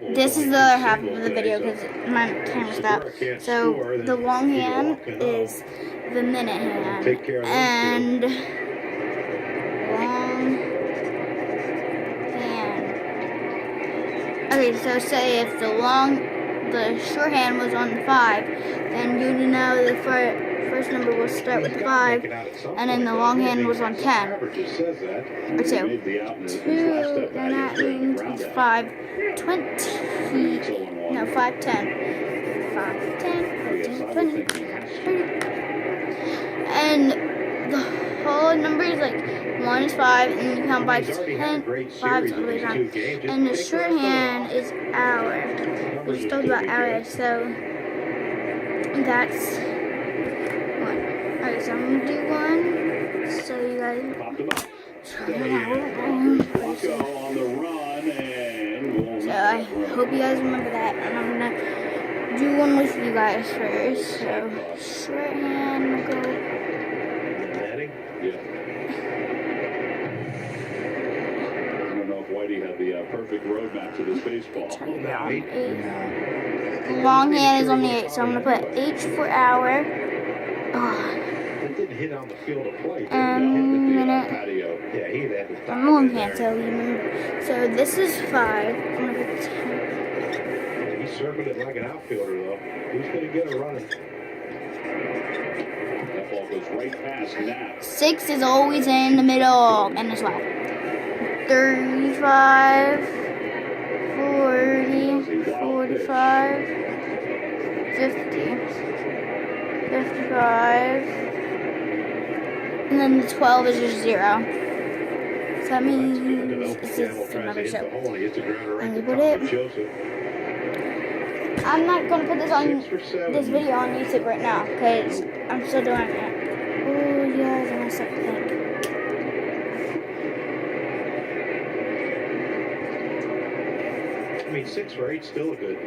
this is the other half of the video because my camera stopped. So the long hand is the minute hand, and long hand. Okay, so say if the short hand was on 5, then you know the first number will start with 5, and then the long hand was on 10 or 2. 2, then that means it's 5, 20. No, 5, 10. 5, 10, 15, 20, 30. And the whole number is like 1 is 5, and you count by 10, 5 all the way down. And the shorthand is hour. We just talked about hour, so that's 1. Alright, so I'm gonna do 1, so you guys so I hope you guys remember that, and I'm gonna do 1 with you guys first. So shorthand, we'll go. Had the perfect roadmap to this baseball. Long hand is on the 8, so I'm gonna put H for hour. Minute. I'm long hand, so you remember. So this is 5. I'm gonna put 10. He's circled it like an outfielder, though. Who's gonna get a run? That ball goes right past Nat. 6 is always in the middle, and it's 5. 35, 40, 45, 50, 55, and then the 12 is just 0. So that means this is another show. I'm gonna put it. I'm not gonna put this video on YouTube right now because I'm still doing it. Oh yeah, I messed up the thing. I mean, 6 for 8 still a good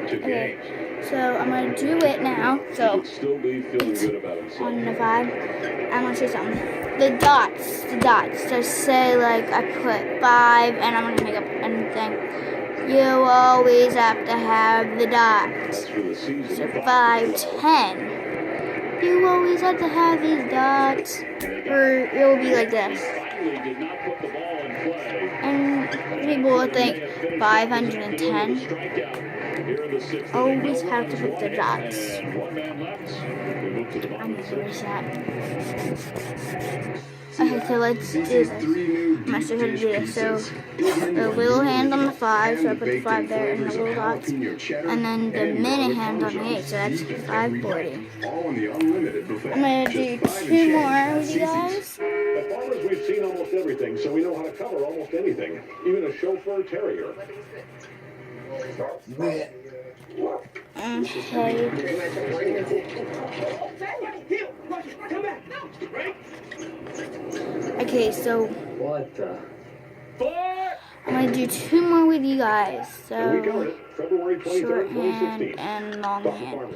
2 games. So I'm gonna do it now. So still be feeling good about himself. 1 to 5. I'm gonna show something. The dots. So say like I put 5, and I'm gonna make up anything. You always have to have the dots. So 5, 10. You always have to have these dots, or it will be like this. And people will think 510. Always have to put the dots. I'm gonna erase that. Okay, so let's do this. I'm not sure how to do this. So the little hand on the 5, so I put the 5 there and the little dots. And then the minute hand on the 8, so that's 540. I'm gonna do 2 more with you guys. At Farmers, we've seen almost everything, so we know how to cover almost anything, even a chauffeur terrier. Okay, so what the? I'm gonna do 2 more with you guys. So February 23rd, shorthand and longhand.